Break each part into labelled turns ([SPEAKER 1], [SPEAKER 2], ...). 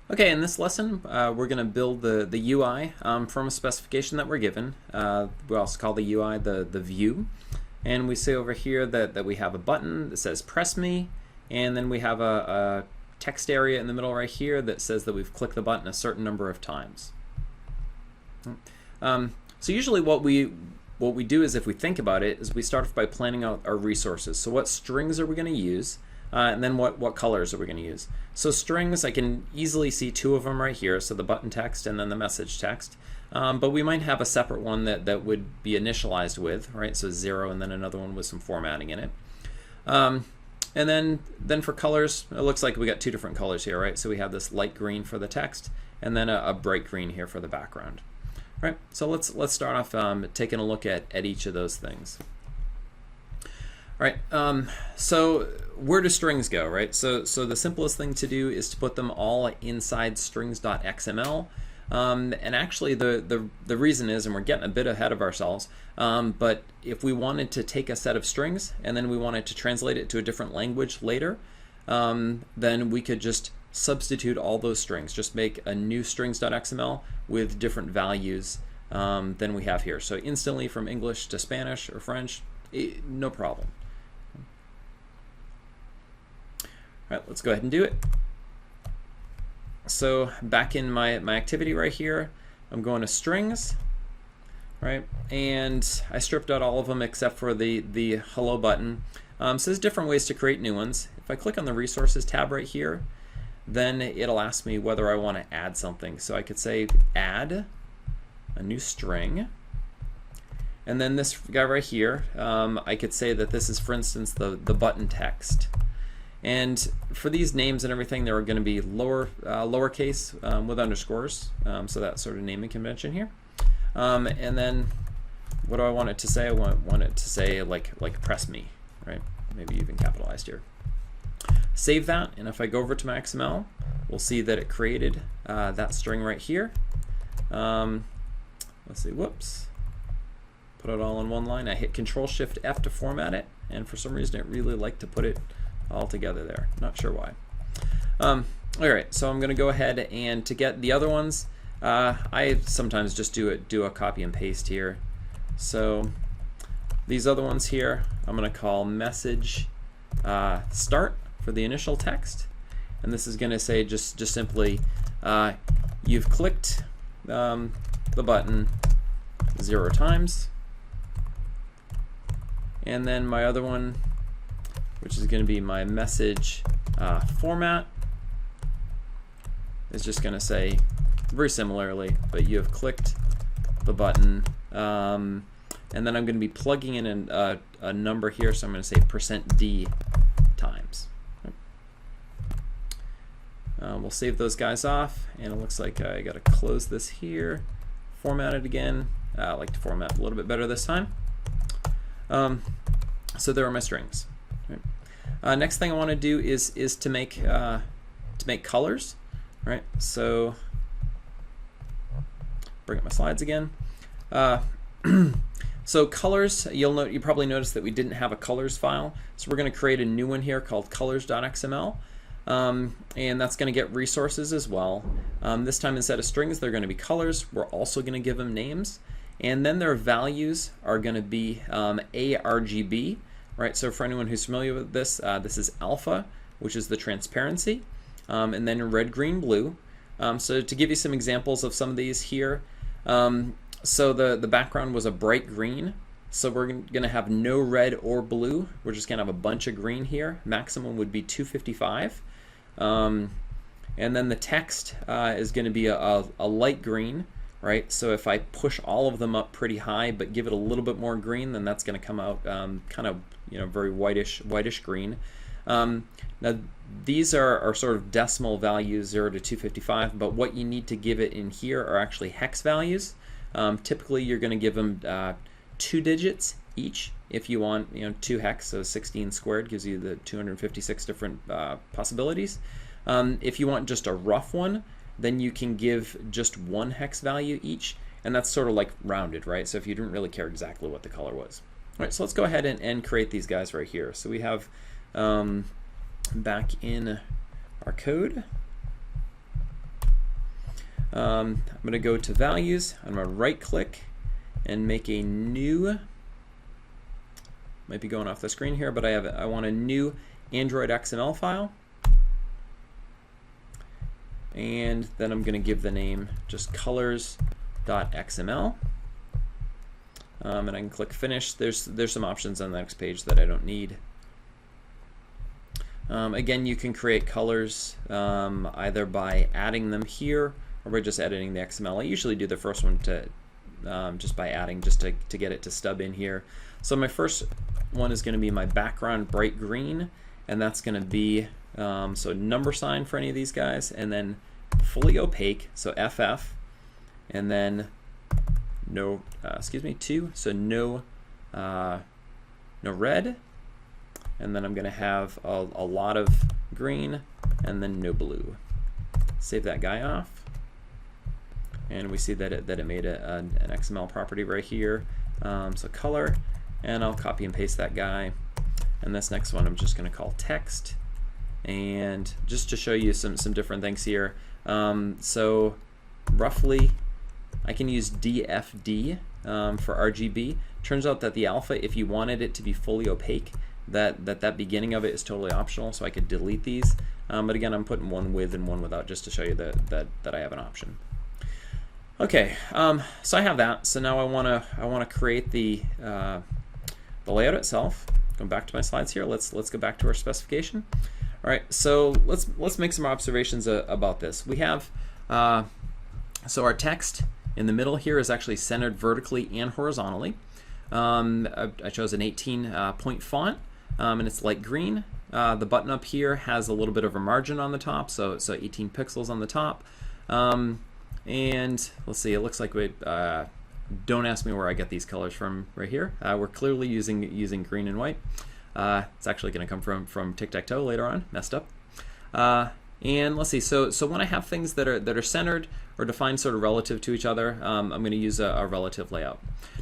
[SPEAKER 1] Okay, in this lesson, we're going to build the UI from a specification that we're given. We also call the UI the view. And we say over here that we have a button that says press me, and then we have a text area in the middle right here that says that we've clicked the button a certain number of times. So usually what we do is, if we think about it, is we start off by planning out our resources. So what strings are we going to use? And then what colors are we going to use? So strings, I can easily see two of them right here, so the button text and then the message text. But we might have a separate one that would be initialized with, right? So 0 and then another one with some formatting in it. And then for colors, it looks like we got two different colors here, right? So we have this light green for the text and then a bright green here for the background. All right, so let's start off taking a look at each of those things. All right, so where do strings go, right? So the simplest thing to do is to put them all inside strings.xml. And actually the reason is, and we're getting a bit ahead of ourselves, but if we wanted to take a set of strings and then we wanted to translate it to a different language later, then we could just substitute all those strings, just make a new strings.xml with different values than we have here. So instantly from English to Spanish or French, no problem. All right, let's go ahead and do it. So back in my activity right here, I'm going to strings, right? And I stripped out all of them except for the hello button. So there's different ways to create new ones. If I click on the resources tab right here, then it'll ask me whether I want to add something. So I could say add a new string. And then this guy right here, I could say that this is, for instance, the button text. And for these names and everything, they're going to be lowercase with underscores, so that sort of naming convention here. And then what do I want it to say? I want it to say like press me, right? Maybe even capitalized here. Save that, and if I go over to my XML, we'll see that it created that string right here. Let's see, whoops. Put it all in one line. I hit Control-Shift-F to format it, and for some reason it really liked to put it all together there. Not sure why. All right, so I'm going to go ahead, and to get the other ones, I sometimes just do a copy and paste here. So these other ones here, I'm going to call message start for the initial text, and this is going to say just simply you've clicked the button 0 times. And then my other one, which is going to be my message format, is just going to say very similarly, but you have clicked the button. And then I'm going to be plugging in a number here, so I'm going to say %d times. We'll save those guys off, and it looks like I got to close this here, format it again. I like to format a little bit better this time. So there are my strings. Right. Next thing I want to do is to make colors, right? So bring up my slides again. So colors, you probably noticed that we didn't have a colors file, so we're going to create a new one here called colors.xml, and that's going to get resources as well. This time, instead of strings, they're going to be colors. We're also going to give them names, and then their values are going to be ARGB. Right, so for anyone who's familiar with this, this is alpha, which is the transparency, and then red, green, blue. So to give you some examples of some of these here, so the background was a bright green, so we're going to have no red or blue. We're just going to have a bunch of green here. Maximum would be 255. And then the text is going to be a light green. Right, so if I push all of them up pretty high but give it a little bit more green, then that's going to come out kind of very whitish green. Now these are sort of decimal values, 0 to 255, but what you need to give it in here are actually hex values. Typically you're going to give them 2 digits each if you want 2 hex, so 16 squared gives you the 256 different possibilities. If you want just a rough one, then you can give just 1 hex value each, and that's sort of like rounded, right? So if you didn't really care exactly what the color was. All right, so let's go ahead and create these guys right here. So we have back in our code, I'm going to go to values. I'm going to right click and make a new, might be going off the screen here, but I want a new Android XML file. And then I'm going to give the name just colors.xml. And I can click finish. There's some options on the next page that I don't need. Again, you can create colors either by adding them here or by just editing the XML. I usually do the first one to just by adding, just to get it to stub in here. So my first one is going to be my background bright green, and that's going to be so number sign for any of these guys, and then fully opaque, so FF, and then no, 2, so no red, and then I'm going to have a lot of green, and then no blue. Save that guy off, and we see that it made an XML property right here. So color, and I'll copy and paste that guy, and this next one I'm just going to call text, and just to show you some different things here. So roughly I can use DFD for RGB. Turns out that the alpha, if you wanted it to be fully opaque, that beginning of it is totally optional, so I could delete these. But again, I'm putting one with and one without just to show you that I have an option. Okay, so I have that. So now I want to create the layout itself. Going back to my slides here. Let's go back to our specification. All right, so let's make some observations about this. We have so our text in the middle here is actually centered vertically and horizontally. I chose an 18-point font, and it's light green. The button up here has a little bit of a margin on the top, so 18 pixels on the top. And let's see, it looks like we don't ask me where I get these colors from right here. We're clearly using green and white. It's actually going to come from tic-tac-toe later on, messed up. And let's see, so when I have things that are centered or defined sort of relative to each other, I'm going to use a relative layout.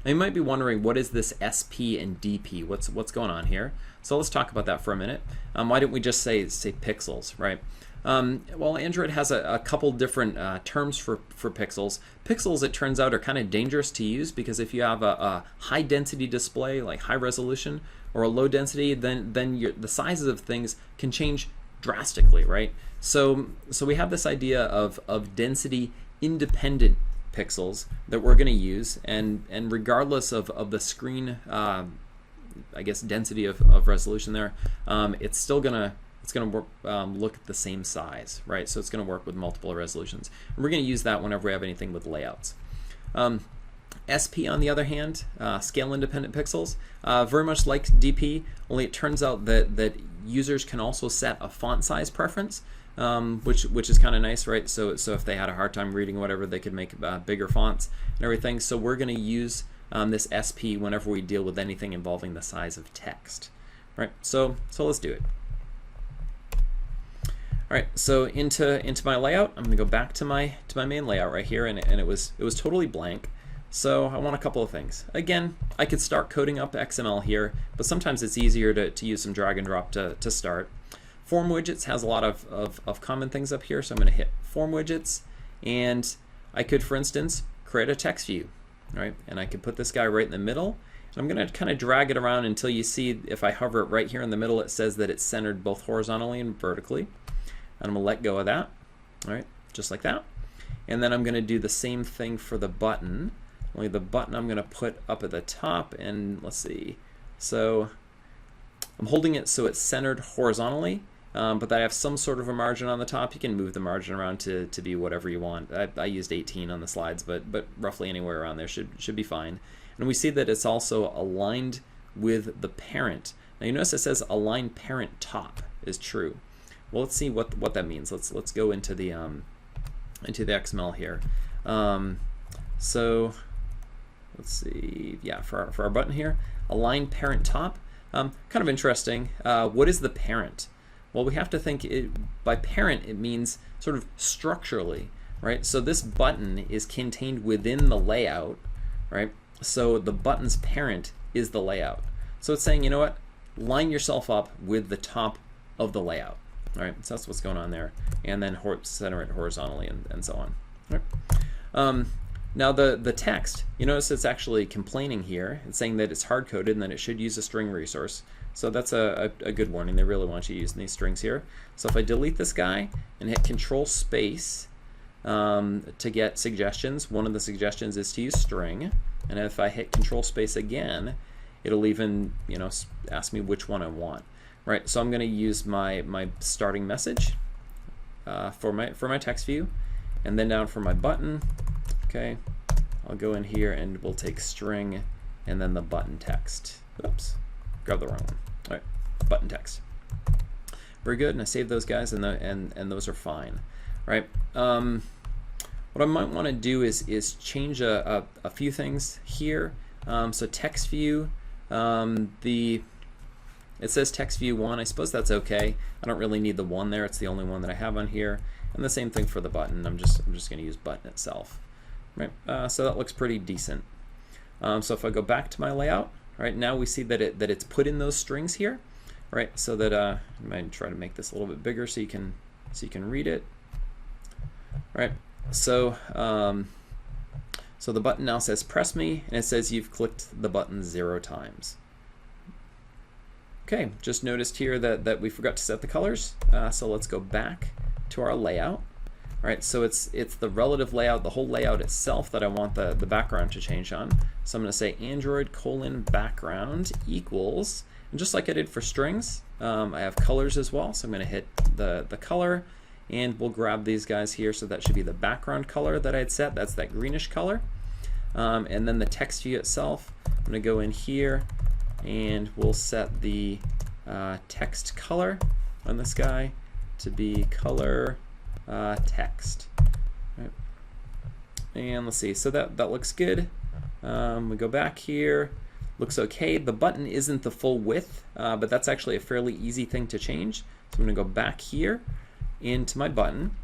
[SPEAKER 1] Now you might be wondering, what is this SP and DP? What's going on here? So let's talk about that for a minute. Why don't we just say pixels, right? Well, Android has a couple different terms for pixels. Pixels, it turns out, are kind of dangerous to use, because if you have a high density display, like high resolution, or a low density, then the sizes of things can change drastically, right? So we have this idea of density independent pixels that we're going to use, and regardless of the screen, I guess, density of resolution there, it's still gonna work, look at the same size, right? So it's going to work with multiple resolutions. And we're going to use that whenever we have anything with layouts. SP, on the other hand, scale independent pixels, very much like DP, only it turns out that users can also set a font size preference, which is kind of nice, right? So if they had a hard time reading whatever, they could make bigger fonts and everything. So we're going to use this SP whenever we deal with anything involving the size of text, right? So let's do it. All right, so into my layout, I'm going to go back to my main layout right here, and it was totally blank. So I want a couple of things. Again, I could start coding up XML here, but sometimes it's easier to use some drag and drop to start. Form widgets has a lot of common things up here, so I'm going to hit form widgets, and I could, for instance, create a text view, right? And I could put this guy right in the middle. And I'm going to kind of drag it around until you see, if I hover it right here in the middle, it says that it's centered both horizontally and vertically. And I'm going to let go of that, all right, just like that. And then I'm going to do the same thing for the button. Only the button I'm going to put up at the top, and let's see. So I'm holding it so it's centered horizontally, but I have some sort of a margin on the top. You can move the margin around to be whatever you want. I used 18 on the slides, but roughly anywhere around there should be fine. And we see that it's also aligned with the parent. Now you notice it says align parent top is true. Well, let's see what that means. Let's go into the XML here. So let's see. Yeah, for our button here, align parent top. Kind of interesting. What is the parent? Well, we have to think by parent it means sort of structurally, right? So this button is contained within the layout, right? So the button's parent is the layout. So it's saying, you know what? Line yourself up with the top of the layout. All right, so that's what's going on there, and then center it horizontally and so on. Right. Now the text, you notice it's actually complaining here. It's saying that it's hard-coded and that it should use a string resource. So that's a good warning. They really want you using these strings here. So if I delete this guy and hit Control Space to get suggestions, one of the suggestions is to use string. And if I hit Control Space again, it'll even ask me which one I want. Right. So I'm going to use my starting message for my text view, and then down for my button. Okay, I'll go in here and we'll take string and then the button text. Oops, grab the wrong one. All right, button text. Very good, and I saved those guys, and those are fine. Right. What I might want to do is change a few things here. So text view, it says text view 1. I suppose that's okay. I don't really need the 1 there. It's the only one that I have on here. And the same thing for the button. I'm just going to use button itself. Right. So that looks pretty decent. So if I go back to my layout, right, now we see that it's put in those strings here, right? So that I might try to make this a little bit bigger so you can read it. Right. So so the button now says press me, and it says you've clicked the button 0 times. Okay, just noticed here that we forgot to set the colors. So let's go back to our layout. All right, so it's the relative layout, the whole layout itself that I want the background to change on. So I'm going to say Android : background equals, and just like I did for strings, I have colors as well. So I'm going to hit the color, and we'll grab these guys here. So that should be the background color that I had set. That's that greenish color. And then the text view itself, I'm going to go in here, and we'll set the text color on this guy to be color text. Right. And let's see, so that looks good. We go back here, looks okay. The button isn't the full width, but that's actually a fairly easy thing to change. So I'm going to go back here into my button,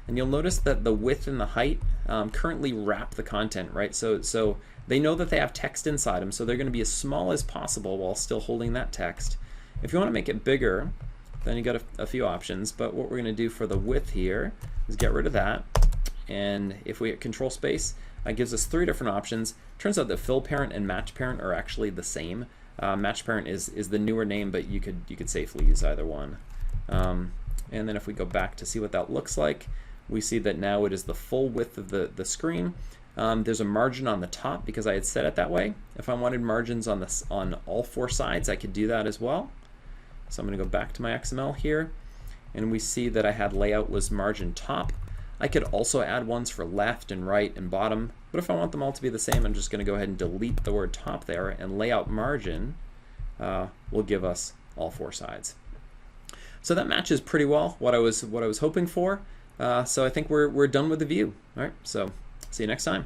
[SPEAKER 1] and you'll notice that the width and the height currently wrap the content, right? So they know that they have text inside them, so they're going to be as small as possible while still holding that text. If you want to make it bigger, then you got a few options, but what we're going to do for the width here is get rid of that, and if we hit Control Space, it gives us 3 different options. Turns out that fill parent and match parent are actually the same. Match parent is the newer name, but you could safely use either one. And then if we go back to see what that looks like, we see that now it is the full width of the screen. There's a margin on the top because I had set it that way. If I wanted margins on all 4 sides, I could do that as well. So I'm going to go back to my XML here, and we see that I had layout was margin top. I could also add ones for left and right and bottom, but if I want them all to be the same, I'm just going to go ahead and delete the word top there, and layout margin will give us all 4 sides. So that matches pretty well what I was hoping for. So I think we're done with the view. All right, so see you next time.